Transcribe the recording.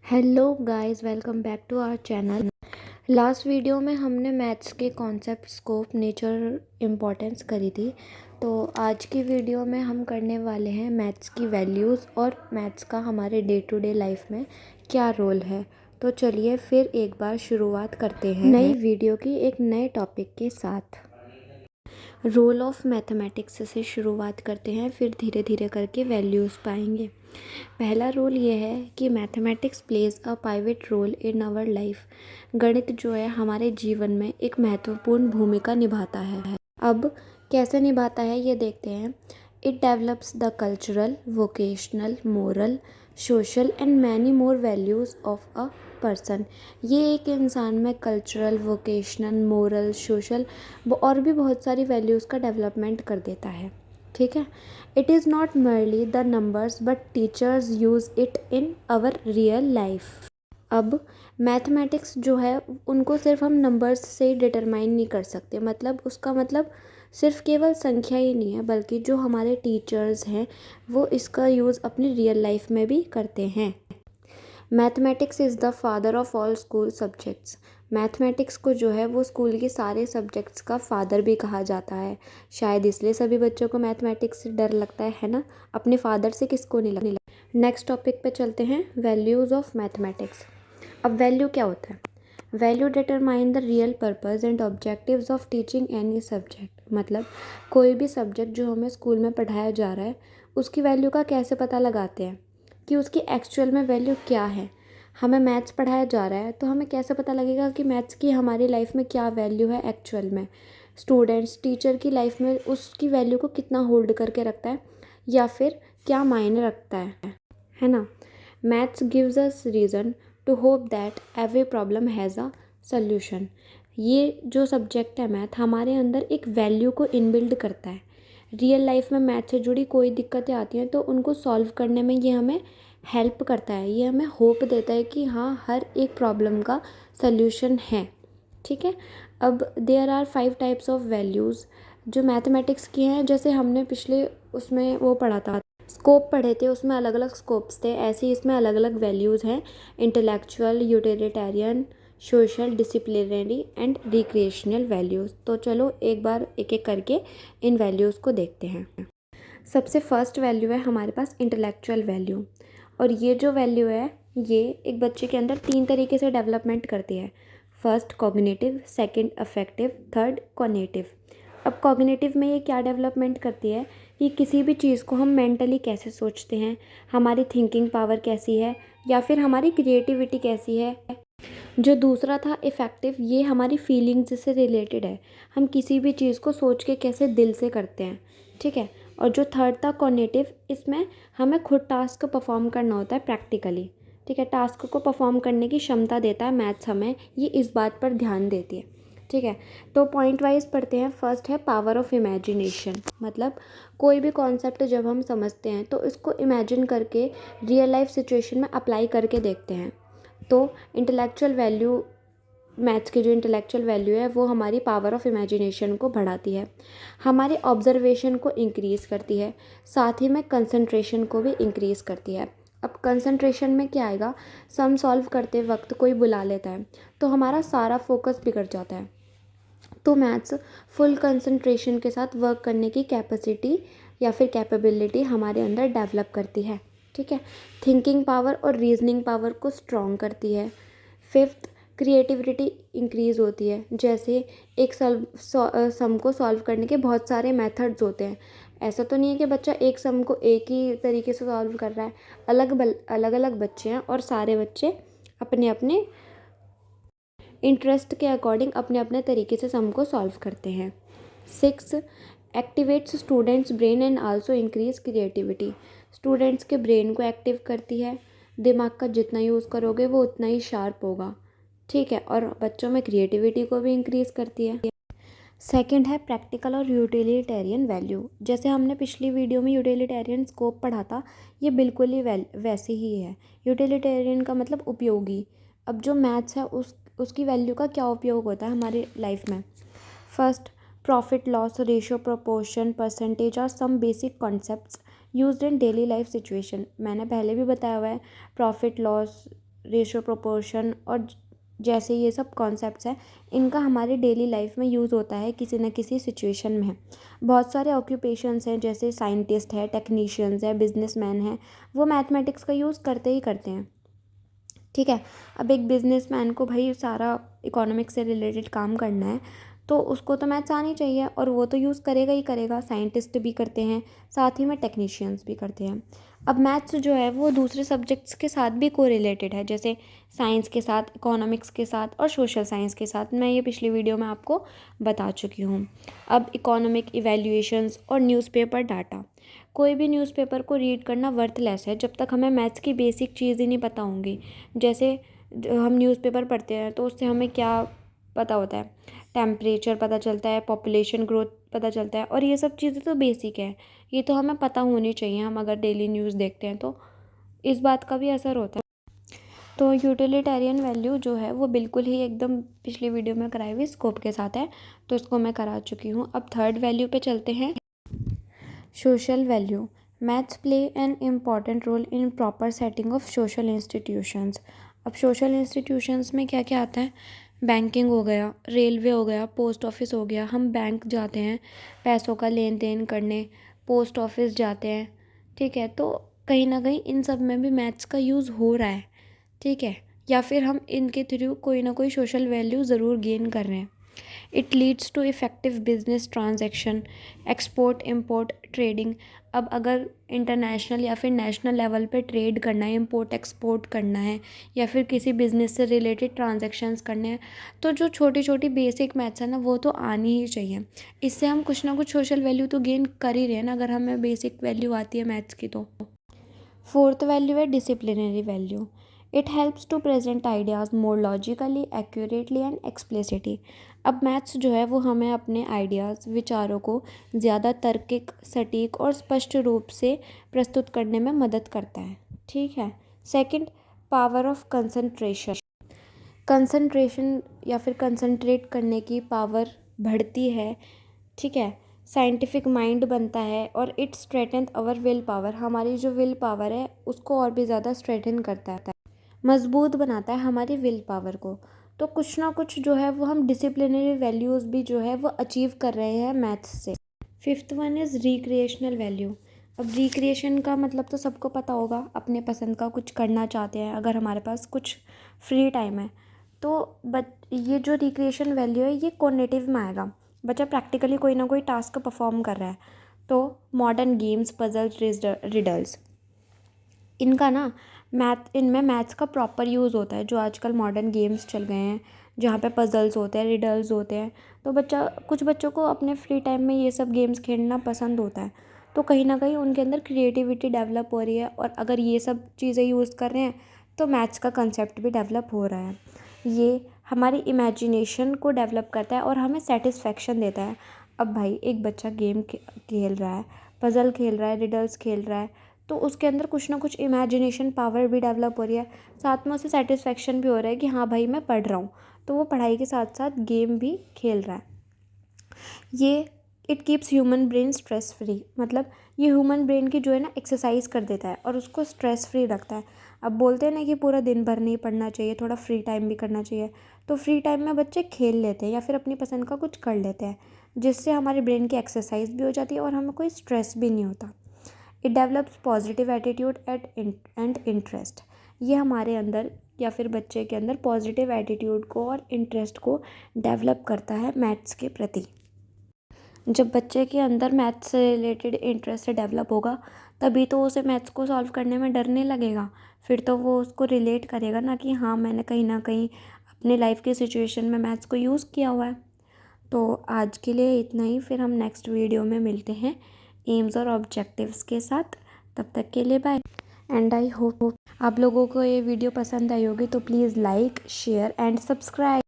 Hello guys, welcome back to our channel. Last video में हमने maths के concept, scope, nature, importance करी थी। तो आज की वीडियो में हम करने वाले हैं मैथ्स की वैल्यूज़ और मैथ्स का हमारे डे टू डे लाइफ में क्या रोल है। तो चलिए फिर एक बार शुरुआत करते हैं नई वीडियो की एक नए टॉपिक के साथ। रोल ऑफ मैथमेटिक्स से शुरुआत करते हैं, फिर धीरे धीरे करके वैल्यूज़ पाएंगे। पहला रोल ये है कि mathematics plays a pivotal role in our life. गणित जो है हमारे जीवन में एक महत्वपूर्ण भूमिका निभाता है। अब कैसे निभाता है ये देखते हैं। It develops the cultural, vocational, moral, social and many more values of a person. ये एक इंसान में कल्चरल, वोकेशनल, मोरल, सोशल और भी बहुत सारी वैल्यूज़ का डेवलपमेंट कर देता है। ठीक है। It is not merely the numbers but teachers use it in our real life. अब मैथमेटिक्स जो है उनको सिर्फ हम नंबर्स से ही डिटरमाइन नहीं कर सकते। मतलब उसका मतलब सिर्फ केवल संख्या ही नहीं है, बल्कि जो हमारे टीचर्स हैं वो इसका यूज़ अपनी रियल लाइफ में भी करते हैं। Mathematics is the father of all school subjects. Mathematics को जो है वो स्कूल के सारे सब्जेक्ट्स का फादर भी कहा जाता है। शायद इसलिए सभी बच्चों को मैथमेटिक्स से डर लगता है ना। अपने फादर से किसको नहीं लगता। नेक्स्ट टॉपिक पे चलते हैं, वैल्यूज़ ऑफ मैथमेटिक्स। अब वैल्यू क्या होता है? Value determine the real purpose and objectives of teaching any subject. मतलब कोई भी सब्जेक्ट जो हमें स्कूल में पढ़ाया जा रहा है उसकी वैल्यू का कैसे पता लगाते हैं कि उसकी एक्चुअल में वैल्यू क्या है। हमें मैथ्स पढ़ाया जा रहा है तो हमें कैसे पता लगेगा कि मैथ्स की हमारी लाइफ में क्या वैल्यू है एक्चुअल में। स्टूडेंट्स टीचर की लाइफ में उसकी वैल्यू को कितना होल्ड करके रखता है या फिर क्या मायने रखता है ना। Maths gives us reason to hope that every problem has a solution. ये जो सब्जेक्ट है मैथ हमारे अंदर एक वैल्यू को इनबिल्ड करता है। रियल लाइफ में मैथ से जुड़ी कोई दिक्कतें आती हैं तो उनको सॉल्व करने में ये हमें हेल्प करता है। ये हमें होप देता है कि हाँ, हर एक प्रॉब्लम का सल्यूशन है। ठीक है। अब there are 5 types of values जो मैथमेटिक्स की हैं। जैसे हमने पिछले उसमें वो पढ़ा था, स्कोप पढ़े थे, उसमें अलग अलग स्कोप्स थे। ऐसे ही इसमें अलग अलग वैल्यूज़ हैं, intellectual, utilitarian, social, disciplinary and recreational values. तो चलो एक बार एक एक करके इन वैल्यूज़ को देखते हैं। सबसे फर्स्ट वैल्यू है हमारे पास इंटेलेक्चुअल वैल्यू। और ये जो वैल्यू है ये एक बच्चे के अंदर 3 तरीके से डेवलपमेंट करती है। First cognitive, second affective, third cognitive. अब कॉग्निटिव में ये क्या डेवलपमेंट करती है कि किसी भी चीज़ को हम मेंटली कैसे सोचते हैं, हमारी थिंकिंग पावर कैसी है या फिर हमारी क्रिएटिविटी कैसी है। जो दूसरा था इफ़ेक्टिव, ये हमारी फीलिंग्स से रिलेटेड है, हम किसी भी चीज़ को सोच के कैसे दिल से करते हैं। ठीक है। और जो थर्ड था कॉग्निटिव, इसमें हमें खुद टास्क परफॉर्म करना होता है प्रैक्टिकली। ठीक है। टास्क को परफॉर्म करने की क्षमता देता है मैथ्स हमें, ये इस बात पर ध्यान देती है। ठीक है। तो पॉइंट वाइज पढ़ते हैं। फर्स्ट है पावर ऑफ इमेजिनेशन। मतलब कोई भी कॉन्सेप्ट जब हम समझते हैं तो इसको इमेजिन करके रियल लाइफ सिचुएशन में अप्लाई करके देखते हैं। तो इंटेलेक्चुअल वैल्यू, मैथ्स की जो इंटेलेक्चुअल वैल्यू है वो हमारी पावर ऑफ इमेजिनेशन को बढ़ाती है, हमारे ऑब्जर्वेशन को इंक्रीज़ करती है, साथ ही में कंसंट्रेशन को भी इंक्रीज़ करती है। अब कंसंट्रेशन में क्या आएगा, सम सॉल्व करते वक्त कोई बुला लेता है तो हमारा सारा फोकस बिगड़ जाता है। तो मैथ्स फुल कंसंट्रेशन के साथ वर्क करने की कैपेसिटी या फिर कैपेबिलिटी हमारे अंदर डेवलप करती है। ठीक है। थिंकिंग पावर और रीजनिंग पावर को स्ट्रॉन्ग करती है। फिफ्थ, क्रिएटिविटी इंक्रीज़ होती है। जैसे एक सम को सॉल्व करने के बहुत सारे मेथड्स होते हैं। ऐसा तो नहीं है कि बच्चा एक सम को एक ही तरीके से सॉल्व कर रहा है। अलग अलग बच्चे हैं और सारे बच्चे अपने अपने इंटरेस्ट के अकॉर्डिंग अपने अपने तरीके से सम को सॉल्व करते हैं। 6, activates students brain and also increase creativity. Students के ब्रेन को एक्टिव करती है। दिमाग का जितना यूज़ करोगे वो उतना ही शार्प होगा। ठीक है। और बच्चों में क्रिएटिविटी को भी इंक्रीज़ करती है। सेकंड है प्रैक्टिकल और यूटिलिटेरियन वैल्यू। जैसे हमने पिछली वीडियो में यूटिलिटेरियन स्कोप पढ़ा था, ये बिल्कुल ही वैसे ही है। यूटिलिटेरियन का मतलब उपयोगी। अब जो मैथ्स है उसकी वैल्यू का क्या उपयोग होता है हमारी लाइफ में। First, profit loss ratio, proportion, percentage और some basic concepts used in daily life situation. मैंने पहले भी बताया हुआ है, प्रॉफिट लॉस रेशियो, प्रोपोर्शन और जैसे ये सब कॉन्सेप्ट्स हैं, इनका हमारे डेली लाइफ में यूज़ होता है किसी न किसी सिचुएशन में। बहुत सारे ऑक्यूपेशंस हैं, जैसे साइंटिस्ट है, टेक्नीशियंस है, बिजनेसमैन है, वो मैथमेटिक्स का यूज़ करते ही करते हैं। ठीक है। अब एक बिजनेसमैन को भाई सारा इकोनॉमिक्स से रिलेटेड काम करना है, तो उसको तो मैथ्स आनी चाहिए, और वो तो यूज़ करेगा ही करेगा। साइंटिस्ट भी करते हैं, साथ ही में टेक्नीशियंस भी करते हैं। अब मैथ्स जो है वो दूसरे सब्जेक्ट्स के साथ भी कोरिलेटेड है, जैसे साइंस के साथ, इकोनॉमिक्स के साथ और सोशल साइंस के साथ। मैं ये पिछली वीडियो में आपको बता चुकी हूँ। अब इकोनॉमिक इवैल्यूएशंस और न्यूज़पेपर डाटा, कोई भी न्यूज़पेपर को रीड करना वर्थलेस है जब तक हमें मैथ्स की बेसिक चीज़ ही नहीं पता होंगी। जैसे हम न्यूज़पेपर पढ़ते हैं तो उससे हमें क्या पता होता है, टेम्परेचर पता चलता है, पॉपुलेशन ग्रोथ पता चलता है, और ये सब चीज़ें तो बेसिक है, ये तो हमें पता होनी चाहिए। हम अगर डेली न्यूज़ देखते हैं तो इस बात का भी असर होता है। तो यूटिलिटेरियन वैल्यू जो है वो बिल्कुल ही एकदम पिछली वीडियो में कराई हुई स्कोप के साथ है, तो इसको मैं करा चुकी हूँ। अब थर्ड वैल्यू पे चलते हैं, social value. Maths play an important role in proper setting of social institutions. अब सोशल इंस्टीट्यूशंस में क्या क्या आता है, बैंकिंग हो गया, रेलवे हो गया, पोस्ट ऑफिस हो गया। हम बैंक जाते हैं पैसों का लेन देन करने, पोस्ट ऑफिस जाते हैं, ठीक है। तो कहीं ना कहीं इन सब में भी मैथ्स का यूज़ हो रहा है, ठीक है, या फिर हम इनके थ्रू कोई ना कोई सोशल वैल्यू ज़रूर गेन कर रहे हैं। It leads to effective business transaction, export import trading. अब अगर इंटरनेशनल या फिर नेशनल लेवल पे ट्रेड करना है, इम्पोर्ट एक्सपोर्ट करना है, या फिर किसी बिजनेस से रिलेटेड ट्रांजैक्शंस करने हैं, तो जो छोटी छोटी बेसिक मैथ्स है ना, वो तो आनी ही चाहिए। इससे हम कुछ ना कुछ सोशल वैल्यू तो गेन कर ही रहे हैं ना, अगर हमें बेसिक वैल्यू आती है मैथ्स की तो। फोर्थ वैल्यू है disciplinary value. It helps to present ideas more logically, accurately and explicitly. अब मैथ्स जो है वो हमें अपने आइडियाज़, विचारों को ज़्यादा तार्किक, सटीक और स्पष्ट रूप से प्रस्तुत करने में मदद करता है, ठीक है। Second, power of concentration. Concentration या फिर कंसंट्रेट करने की पावर बढ़ती है, ठीक है। साइंटिफिक माइंड बनता है, और it strengthen our will power. हमारी जो विल पावर है उसको और भी ज़्यादा स्ट्रेटन करता है, मजबूत बनाता है हमारी विल पावर को। तो कुछ ना कुछ जो है वो हम डिसिप्लिनरी वैल्यूज़ भी जो है वो अचीव कर रहे हैं मैथ्स से। Fifth one is recreational value. अब रिक्रिएशन का मतलब तो सबको पता होगा, अपने पसंद का कुछ करना चाहते हैं, अगर हमारे पास कुछ फ्री टाइम है तो ये जो रिक्रिएशन वैल्यू है ये कोग्निटिव में आएगा। बच्चा प्रैक्टिकली कोई ना कोई टास्क परफॉर्म कर रहा है, तो मॉडर्न गेम्स, पजल्स, रिडल्स, इनका ना इनमें मैथ्स का प्रॉपर यूज़ होता है। जो आजकल मॉडर्न गेम्स चल गए हैं जहाँ पे पजल्स होते हैं, रिडल्स होते हैं, तो कुछ बच्चों को अपने फ्री टाइम में ये सब गेम्स खेलना पसंद होता है, तो कहीं ना कहीं उनके अंदर क्रिएटिविटी डेवलप हो रही है, और अगर ये सब चीज़ें यूज़ कर रहे हैं तो मैथ्स का कंसेप्ट भी डेवलप हो रहा है। ये हमारी इमेजिनेशन को डेवलप करता है और हमें सेटिस्फेक्शन देता है। अब भाई एक बच्चा गेम खेल रहा है, पज़ल खेल रहा है, रिडल्स खेल रहा है, तो उसके अंदर कुछ ना कुछ इमेजिनेशन पावर भी डेवलप हो रही है, साथ में उसे सेटिस्फेक्शन भी हो रहा है कि हाँ भाई मैं पढ़ रहा हूँ, तो वो पढ़ाई के साथ साथ गेम भी खेल रहा है। ये it keeps human brain stress free, मतलब ये ह्यूमन ब्रेन की जो है ना एक्सरसाइज कर देता है और उसको स्ट्रेस फ्री रखता है। अब बोलते हैं ना कि पूरा दिन भर नहीं पढ़ना चाहिए, थोड़ा फ्री टाइम भी करना चाहिए, तो फ्री टाइम में बच्चे खेल लेते हैं या फिर अपनी पसंद का कुछ कर लेते हैं, जिससे हमारे ब्रेन की एक्सरसाइज भी हो जाती है और हमें कोई स्ट्रेस भी नहीं होता। It develops positive attitude and interest. ये हमारे अंदर या फिर बच्चे के अंदर पॉजिटिव एटीट्यूड को और इंटरेस्ट को डेवलप करता है मैथ्स के प्रति। जब बच्चे के अंदर मैथ्स से रिलेटेड इंटरेस्ट डेवलप होगा तभी तो उसे मैथ्स को सॉल्व करने में डर नहीं लगेगा, फिर तो वो उसको रिलेट करेगा ना कि हाँ मैंने कहीं ना कहीं अपने लाइफ की सिचुएशन में मैथ्स को यूज़ किया हुआ है। तो आज के लिए इतना ही, फिर हम नेक्स्ट वीडियो में मिलते हैं एम्स और ऑब्जेक्टिव्स के साथ। तब तक के लिए बाय। एंड आई होप आप लोगों को ये वीडियो पसंद आई होगी, तो please like, share and subscribe.